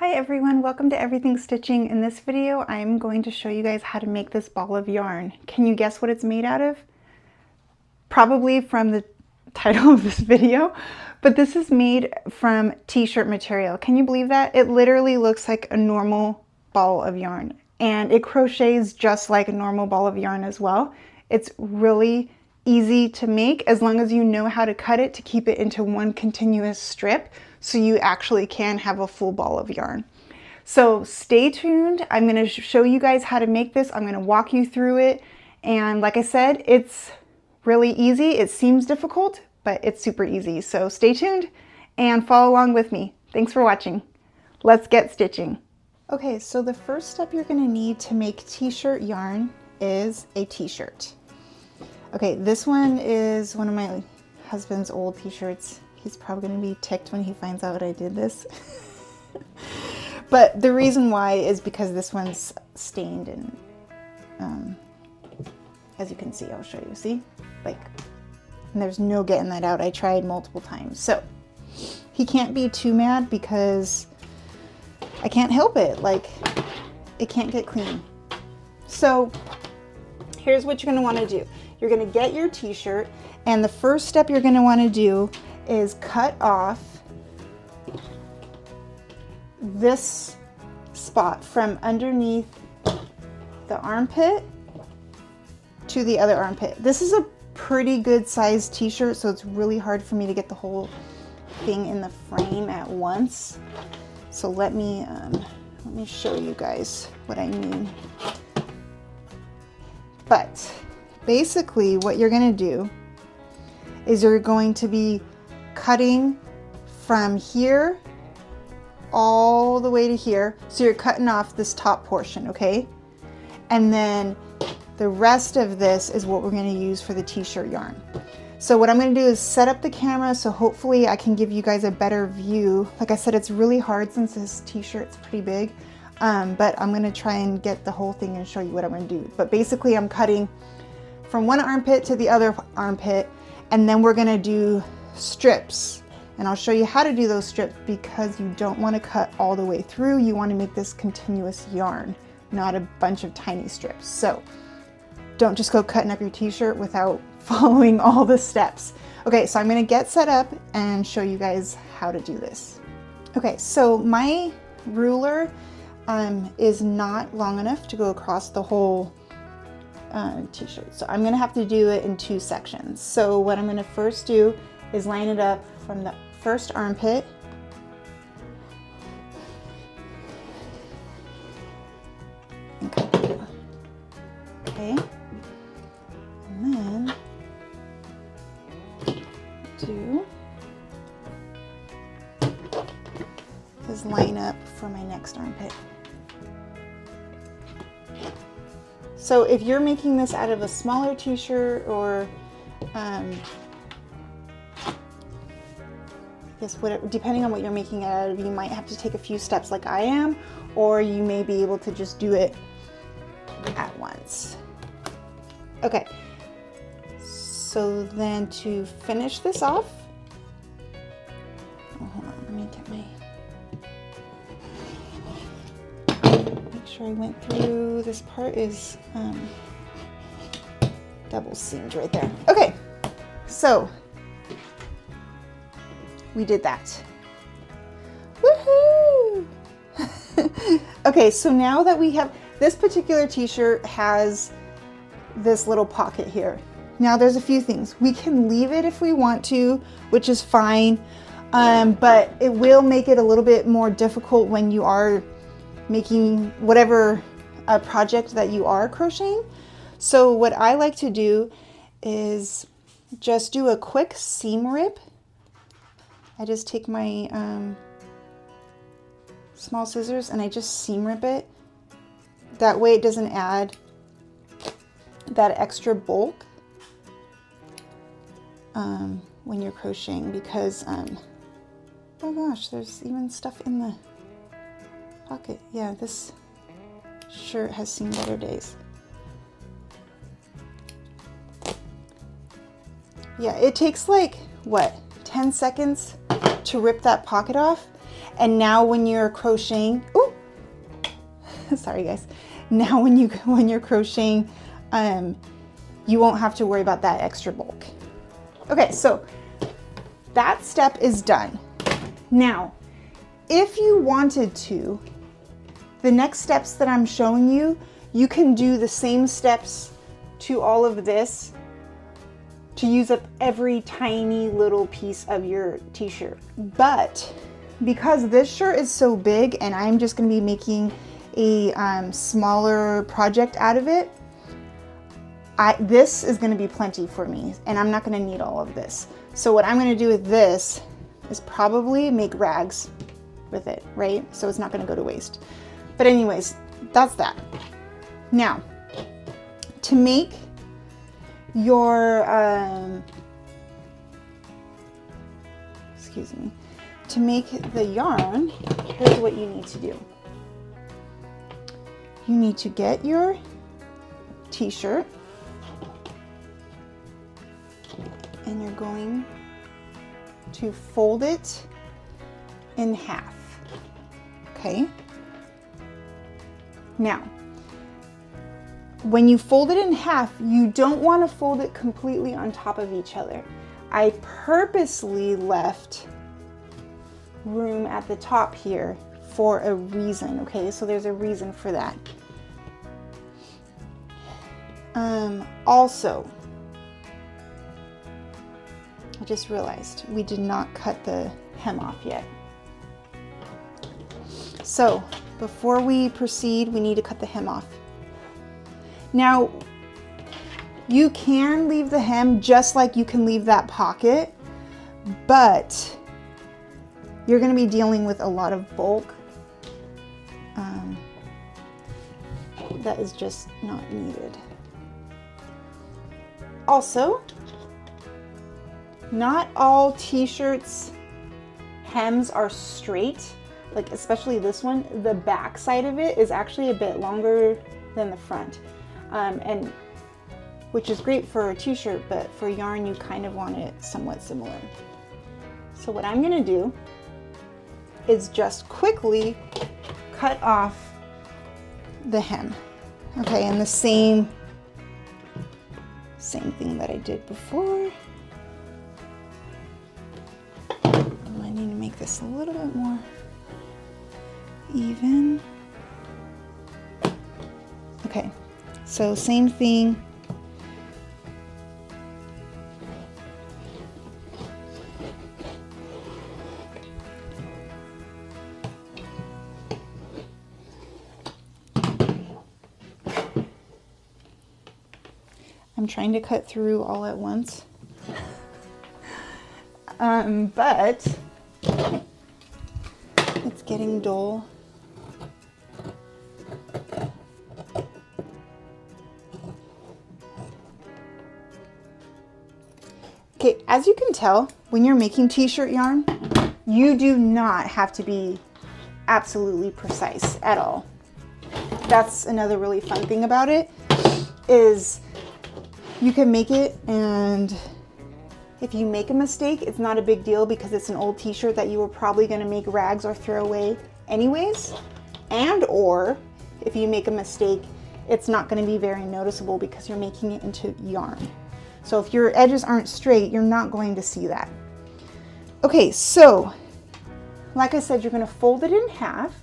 Hi everyone, welcome to Everything Stitching. In this video, I'm going to show you guys how to make this ball of yarn. Can you guess what it's made out of? Probably from the title of this video, but this is made from t-shirt material. Can you believe that? It literally looks like a normal ball of yarn, and it crochets just like a normal ball of yarn as well. It's really easy to make as long as you know how to cut it to keep it into one continuous strip so you actually can have a full ball of yarn. So stay tuned. I'm going to show you guys how to make this. I'm going to walk you through it, and like I said, it's really easy. It seems difficult, but it's super easy. So stay tuned and follow along with me. Thanks for watching. Let's get stitching. Okay, so the first step you're going to need to make t-shirt yarn is a t-shirt. Okay, this one is one of my husband's old t-shirts. He's probably going to be ticked when he finds out I did this. But the reason why is because this one's stained, and as you can see, I'll show you, see? Like, and there's no getting that out. I tried multiple times. So he can't be too mad because I can't help it. Like, it can't get clean. So here's what you're going to want to do. You're going to get your t-shirt, and the first step you're going to want to do is cut off this spot from underneath the armpit to the other armpit. This is a pretty good sized t-shirt, so it's really hard for me to get the whole thing in the frame at once. So let me show you guys what I mean. But basically what you're going to do is you're going to be cutting from here all the way to here. So you're cutting off this top portion, okay? And then the rest of this is what we're going to use for the t-shirt yarn. So what I'm going to do is set up the camera so hopefully I can give you guys a better view. Like I said, it's really hard since this t-shirt's pretty big, but I'm going to try and get the whole thing and show you what I'm going to do. But basically I'm cutting from one armpit to the other armpit, and then we're going to do strips. And I'll show you how to do those strips because you don't want to cut all the way through. You want to make this continuous yarn, not a bunch of tiny strips. So don't just go cutting up your t-shirt without following all the steps. Okay, so I'm going to get set up and show you guys how to do this. Okay, so my ruler is not long enough to go across the whole t-shirt. So I'm going to have to do it in two sections. So what I'm going to first do is line it up from the first armpit and cut through. Okay. And then do is line up for my next armpit. So if you're making this out of a smaller t-shirt, or depending on what you're making it out of, you might have to take a few steps like I am, or you may be able to just do it at once. Okay, so then to finish this off, hold on, let me get make sure I went through. This part is double seamed right there. Okay, so we did that. Woohoo! Okay, so now that we have this particular t-shirt has this little pocket here. Now there's a few things. We can leave it if we want to, which is fine, but it will make it a little bit more difficult when you are making whatever project that you are crocheting. So what I like to do is just do a quick seam rip. I just take my small scissors and I just seam rip it. That way it doesn't add that extra bulk when you're crocheting, because oh gosh, there's even stuff in the pocket. Yeah, this shirt has seen better days. Yeah, it takes like, what, 10 seconds to rip that pocket off. And now when you're crocheting, ooh, sorry guys. Now when you're crocheting, you won't have to worry about that extra bulk. Okay, so that step is done. Now, if you wanted to, the next steps that I'm showing you, you can do the same steps to all of this to use up every tiny little piece of your t-shirt. But because this shirt is so big and I'm just gonna be making a smaller project out of it, this is gonna be plenty for me and I'm not gonna need all of this. So what I'm gonna do with this is probably make rags with it, right? So it's not gonna go to waste. But anyways, that's that. Now, to make your, excuse me, to make the yarn, here's what you need to do. You need to get your t-shirt and you're going to fold it in half, okay? Now, when you fold it in half, you don't want to fold it completely on top of each other. I purposely left room at the top here for a reason, okay? So there's a reason for that. Also, I just realized we did not cut the hem off yet. So before we proceed, we need to cut the hem off. Now, you can leave the hem just like you can leave that pocket, but you're going to be dealing with a lot of bulk that is just not needed. Also, not all t-shirts hems are straight, like especially this one. The back side of it is actually a bit longer than the front, and which is great for a t-shirt, but for yarn you kind of want it somewhat similar. So what I'm gonna do is just quickly cut off the hem, okay, and the same thing that I did before. I need to make this a little bit more even. Okay, so same thing. I'm trying to cut through all at once, but it's getting dull. Okay, as you can tell, when you're making t-shirt yarn, you do not have to be absolutely precise at all. That's another really fun thing about it, is you can make it, and if you make a mistake, it's not a big deal because it's an old t-shirt that you were probably going to make rags or throw away anyways. And or if you make a mistake, it's not going to be very noticeable because you're making it into yarn. So if your edges aren't straight, you're not going to see that. Okay, so like I said, you're going to fold it in half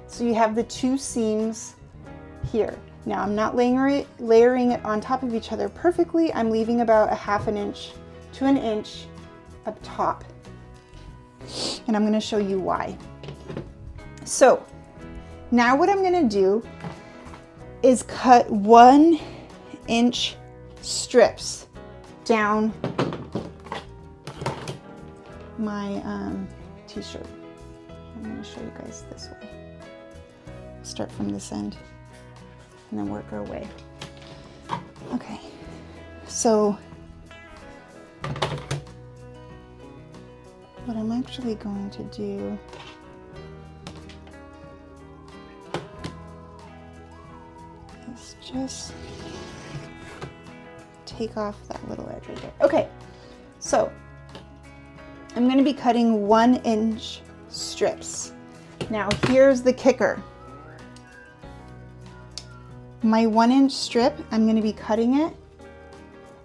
so you have the two seams here. Now I'm not layering it on top of each other perfectly. I'm leaving about a ½ inch to an inch up top. And I'm going to show you why. So now what I'm going to do is cut 1 inch strips down my t-shirt. I'm going to show you guys this way. Start from this end and then work our way. Okay, so what I'm actually going to do is just take off that little edge right there. Okay, so I'm going to be cutting 1 inch strips. Now here's the kicker. My 1-inch strip, I'm going to be cutting it,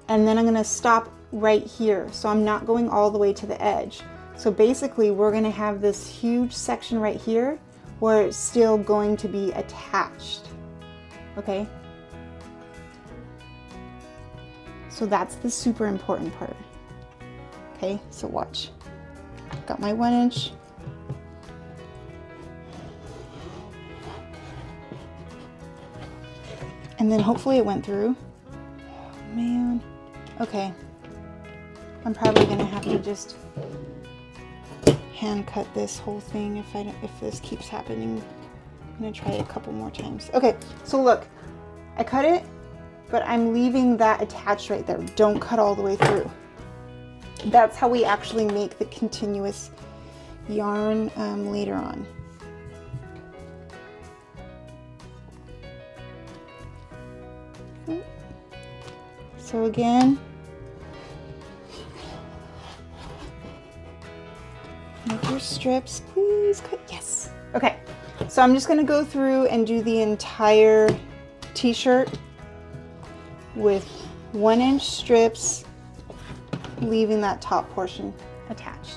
and then I'm going to stop right here. So I'm not going all the way to the edge. So basically we're going to have this huge section right here where it's still going to be attached. Okay? So that's the super important part. Okay, so watch. Got my 1-inch. And then hopefully it went through. Oh, man. Okay. I'm probably gonna have to just hand cut this whole thing if this keeps happening. I'm gonna try it a couple more times. Okay, so look, I cut it, but I'm leaving that attached right there. Don't cut all the way through. That's how we actually make the continuous yarn later on. So again, make your strips, please cut, yes. Okay, so I'm just gonna go through and do the entire t-shirt with 1-inch strips, leaving that top portion attached.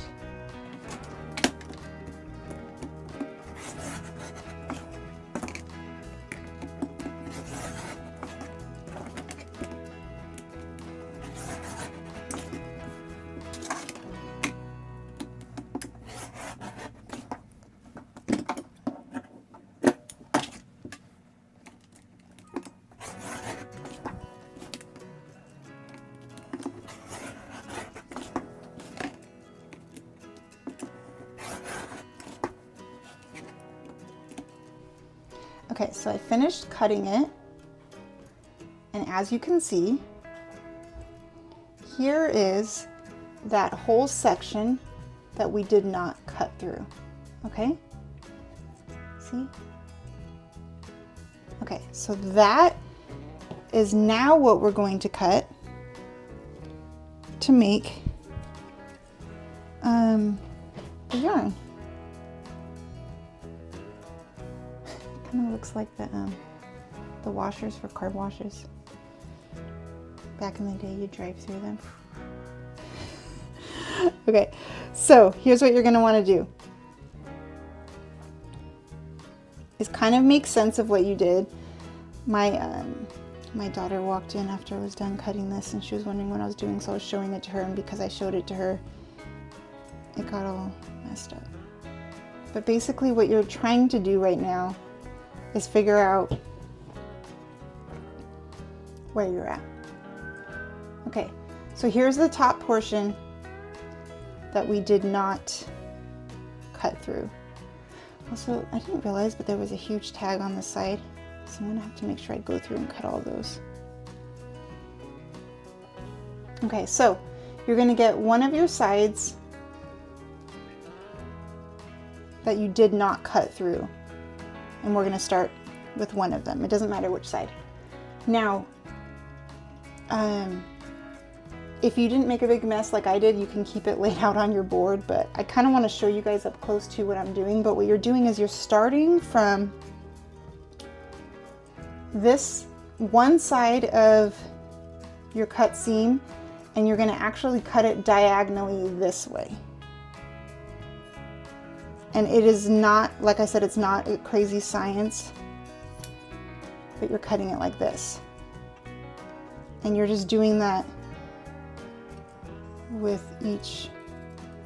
Okay, so I finished cutting it, and as you can see, here is that whole section that we did not cut through, okay? See? Okay, so that is now what we're going to cut to make the yarn. Kind of looks like the washers for car washes. Back in the day, you drive through them. Okay, so here's what you're going to want to do. Is kind of make sense of what you did. My daughter walked in after I was done cutting this, and she was wondering what I was doing, so I was showing it to her, and because I showed it to her, it got all messed up. But basically what you're trying to do right now is figure out where you're at. Okay, so here's the top portion that we did not cut through. Also, I didn't realize, but there was a huge tag on the side, so I'm gonna have to make sure I go through and cut all those. Okay, so you're gonna get one of your sides that you did not cut through, and we're gonna start with one of them. It doesn't matter which side. Now, if you didn't make a big mess like I did, you can keep it laid out on your board, but I kind of want to show you guys up close to what I'm doing. But what you're doing is you're starting from this one side of your cut seam, and you're going to actually cut it diagonally this way. And it is not, like I said, it's not a crazy science, but you're cutting it like this. And you're just doing that with each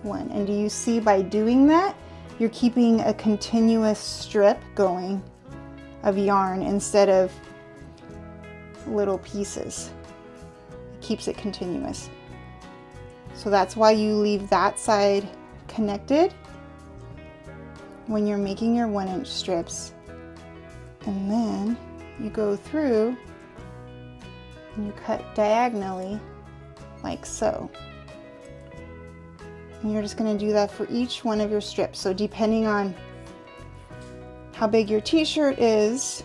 one. And do you see, by doing that, you're keeping a continuous strip going of yarn instead of little pieces. It keeps it continuous. So that's why you leave that side connected when you're making your 1-inch strips. And then you go through and you cut diagonally like so. And you're just going to do that for each one of your strips. So depending on how big your t-shirt is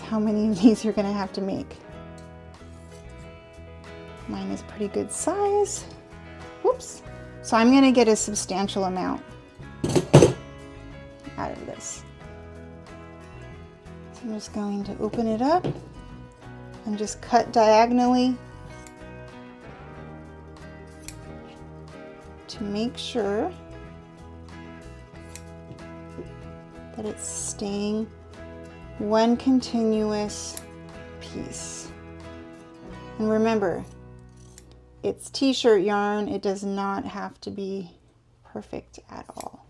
how many of these you're going to have to make. Mine is pretty good size. Whoops. So I'm going to get a substantial amount. out of this. So I'm just going to open it up and just cut diagonally to make sure that it's staying one continuous piece. And remember, it's t-shirt yarn. It does not have to be perfect at all.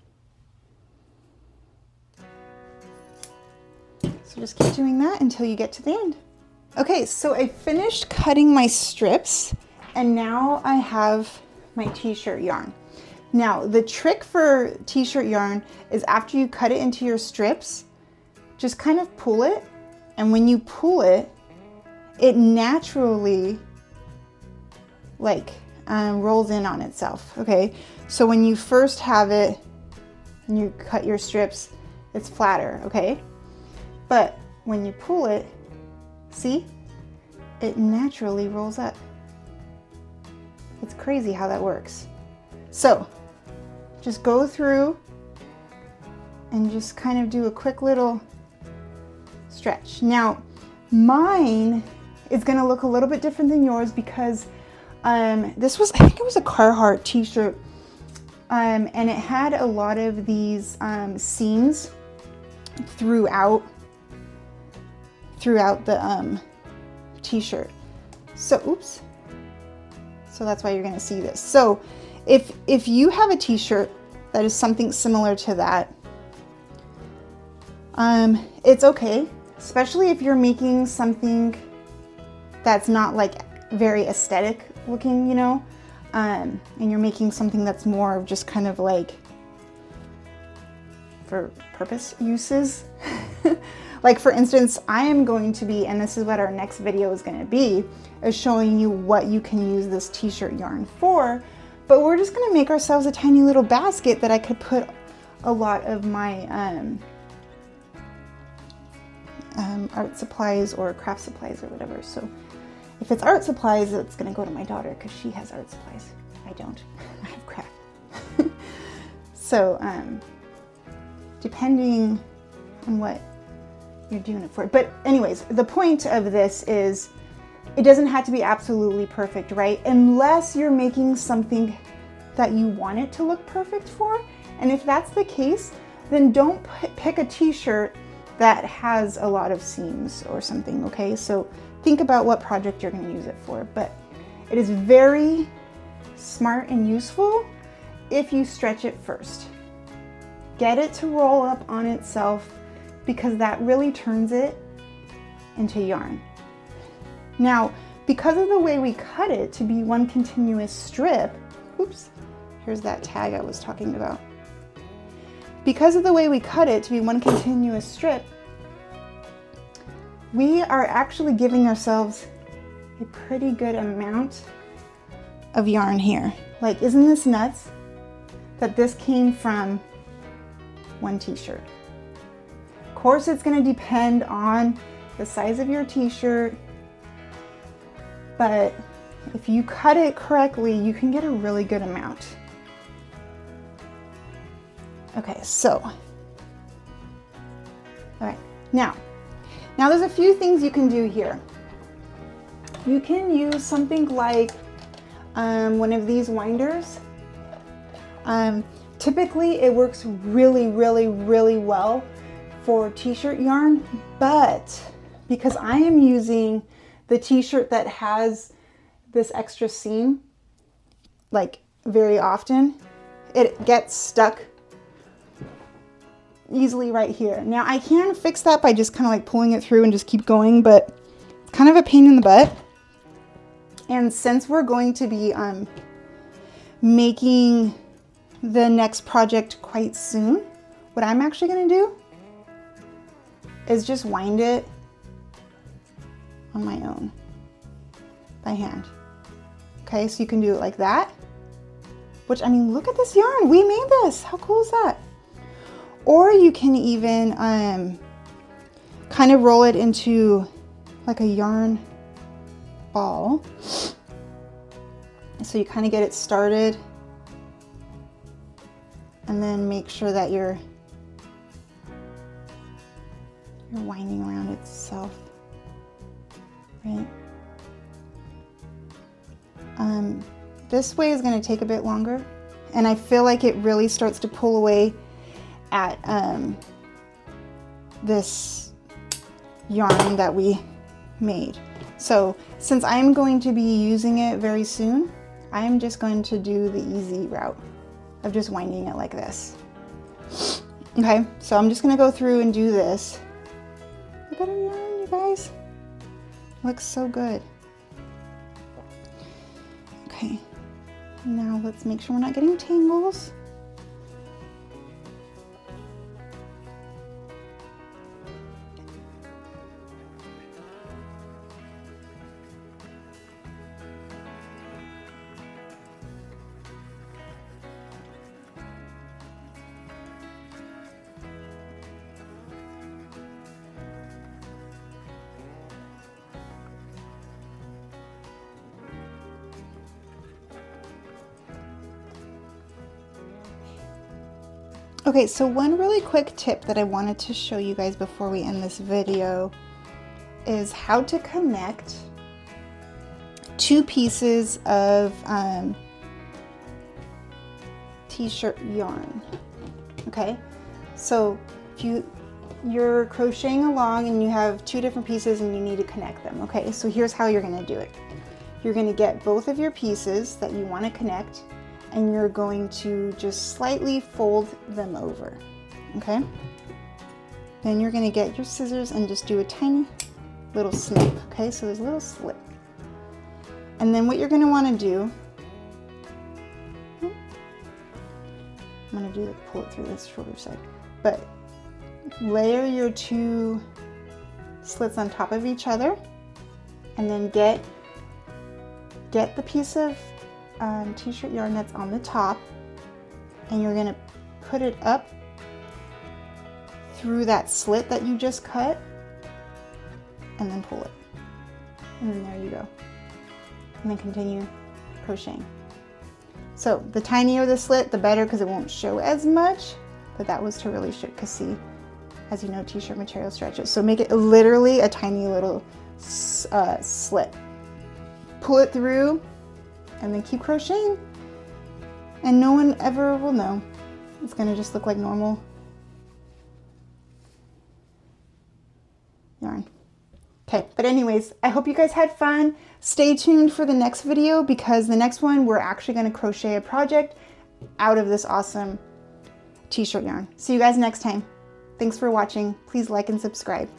So just keep doing that until you get to the end. Okay, so I finished cutting my strips and now I have my t-shirt yarn. Now, the trick for t-shirt yarn is after you cut it into your strips, just kind of pull it. And when you pull it, it naturally rolls in on itself, okay? So when you first have it and you cut your strips, it's flatter, okay? But when you pull it, see? It naturally rolls up. It's crazy how that works. So just go through and just kind of do a quick little stretch. Now, mine is gonna look a little bit different than yours because this was, I think it was a Carhartt t-shirt, and it had a lot of these seams throughout the t-shirt. So, oops. So that's why you're gonna see this. So if you have a t-shirt that is something similar to that, it's okay, especially if you're making something that's not like very aesthetic looking, you know, and you're making something that's more of just kind of like for purpose uses. Like for instance, I am going to be, and this is what our next video is going to be, is showing you what you can use this t-shirt yarn for. But we're just going to make ourselves a tiny little basket that I could put a lot of my art supplies or craft supplies or whatever. So if it's art supplies, it's going to go to my daughter because she has art supplies. I don't. I have craft. So depending on what you're doing it for. But anyways, the point of this is it doesn't have to be absolutely perfect, right? Unless you're making something that you want it to look perfect for. And if that's the case, then don't pick a t-shirt that has a lot of seams or something, okay? So think about what project you're going to use it for. But it is very smart and useful if you stretch it first. Get it to roll up on itself because that really turns it into yarn. Now, because of the way we cut it to be one continuous strip, oops, here's that tag I was talking about. Because of the way we cut it to be one continuous strip, we are actually giving ourselves a pretty good amount of yarn here. Like, isn't this nuts that this came from one t-shirt? Of course, it's going to depend on the size of your t-shirt, but if you cut it correctly, you can get a really good amount. Okay, so, all right, now there's a few things you can do here. You can use something like one of these winders. Typically it works really, really, really well for t-shirt yarn, but because I am using the t-shirt that has this extra seam, like very often, it gets stuck easily right here. Now I can fix that by just kind of like pulling it through and just keep going, but it's kind of a pain in the butt. And since we're going to be making the next project quite soon, what I'm actually going to do is just wind it on my own by hand. Okay, so you can do it like that, which, I mean, look at this yarn. We made this. How cool is that? Or you can even kind of roll it into like a yarn ball. So you kind of get it started and then make sure that you're you're winding around itself, right? This way is going to take a bit longer, and I feel like it really starts to pull away at this yarn that we made. So since I'm going to be using it very soon, I'm just going to do the easy route of just winding it like this. Okay, so I'm just going to go through and do this. Look at our yarn, you guys. It looks so good. Okay, now let's make sure we're not getting tangles. Okay, so one really quick tip that I wanted to show you guys before we end this video is how to connect two pieces of t-shirt yarn. Okay, so if you're crocheting along and you have two different pieces and you need to connect them. Okay, so here's how you're going to do it. You're going to get both of your pieces that you want to connect, and you're going to just slightly fold them over, okay? Then you're gonna get your scissors and just do a tiny little snip, okay? So there's a little slip. And then what you're gonna wanna do, I'm gonna pull it through this shoulder side, but layer your two slits on top of each other, and then get the piece of t-shirt yarn that's on the top, and you're going to put it up through that slit that you just cut, and then pull it, and then there you go, and then continue crocheting. So the tinier the slit, the better, because it won't show as much, but that was to really show, because see, as you know, t-shirt material stretches, so make it literally a tiny little slit. Pull it through, and then keep crocheting, and no one ever will know. It's gonna just look like normal yarn. Okay, but anyways, I hope you guys had fun. Stay tuned for the next video, because the next one we're actually gonna crochet a project out of this awesome t-shirt yarn. See you guys next time. Thanks for watching. Please like and subscribe.